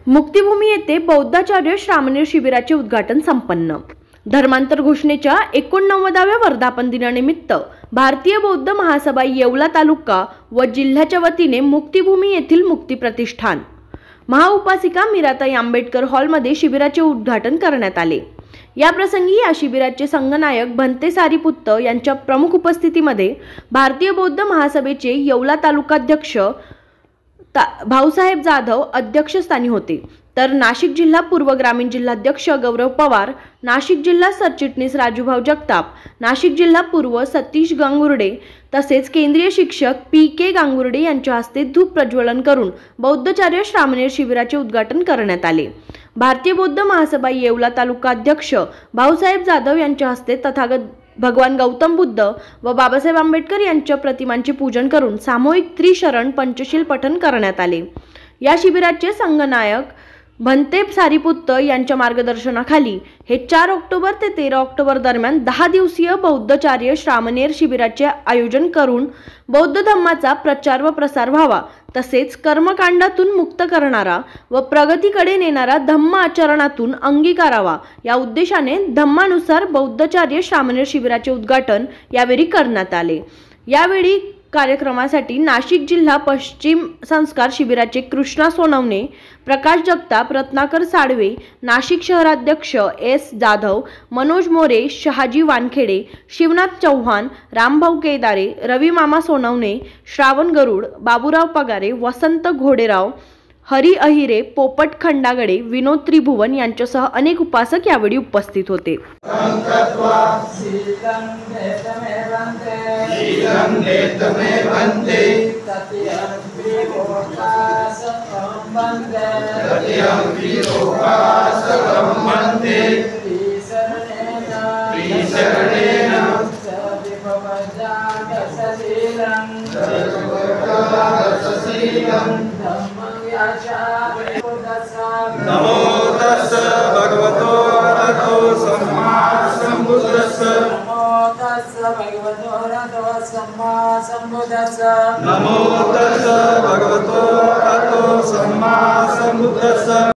मुक्तिभूमी येथे बौद्धाचार्य श्रामणेर शिबिराचे उद्घाटन संपन्न। धर्मांतर घोषणेच्या 89व्या वर्धापन दिनानिमित्त भारतीय बौद्ध महासभा येवला तालुका व जिल्ह्याच्या वतीने मुक्तिभूमी येथील मुक्ती प्रतिष्ठान महाउपासिका मीराताई आंबेडकर हॉलमध्ये शिबिराचे उद्घाटन करण्यात आले। या प्रसंगी या शिबिराचे संघनायक भंते सारीपुत्त यांच्या प्रमुख उपस्थितीमध्ये भारतीय बौद्ध महासभेचे येवला तालुकाध्यक्ष भाऊसाहेब जाधव अध्यक्षस्थानी होते, तर नाशिक जिल्हा पूर्व ग्रामीण जिल्हाध्यक्ष गौरव पवार, नाशिक जिल्हा सरचिटणीस राजूभाऊ जगताप, नाशिक जिल्हा पूर्व सतीश गांगुर्डे तसेच केंद्रीय शिक्षक PK गांगुर्डे यांच्या हस्ते धूप प्रज्वलन करून बौद्धाचार्य श्रामणेर शिबिराचे उद्घाटन करण्यात आले। भारतीय बौद्ध महासभा येवला तालुका अध्यक्ष भाऊसाहेब जाधव यांच्या हस्ते तथागत भगवान गौतम बुद्ध व बाबासाहेब आंबेडकर यांच्या प्रतिमांचे पूजन करून सामूहिक त्रिशरण पंचशील पठण करण्यात आले। या शिबिराचे संघनायक भंते सारीपुत्त यांच्या मार्गदर्शनाखाली हे 4 ऑक्टोबर ते 13 ऑक्टोबर दरम्यान 10 दिवसीय बौद्धचार्य श्रामणेर शिबिराचे आयोजन करून बौद्ध धम्माचा प्रचार व प्रसार व्हावा, तसेच कर्मकांडातून मुक्त करणारा व प्रगतीकडे नेणारा धम्म आचरणातून अंगीकारावा या उद्देशाने धम्मानुसार बौद्धचार्य श्रामणेर शिबिराचे उद्घाटन यावेळी करण्यात आले। यावेळी कार्यक्रमासाठी नाशिक जिल्हा पश्चिम संस्कार शिबिराचे कृष्णा सोनवणे, प्रकाश जगताप, रत्नाकर साळवे, नाशिक शहराध्यक्ष S जाधव, मनोज मोरे, शहाजी वानखेडे, शिवनाथ चव्हाण, रामभाऊ केदारे, रवी मामा सोनवणे, श्रावण गरुड, बाबूराव पगारे, वसंत घोडेराव, हरी अहिरे, पोपट खंडागडे, विनोद त्रिभुवन यांच्यासह अनेक उपासक यावेळी उपस्थित होते। नमो तस्स भगवतो अरहतो सम्मा सम्बुद्धस्स। नमो तस्स भगवतो अरहतो सम्मा सम्बुद्धस्स। नमो तस्स भगवतो अरहतो सम्मा सम्बुद्धस्स।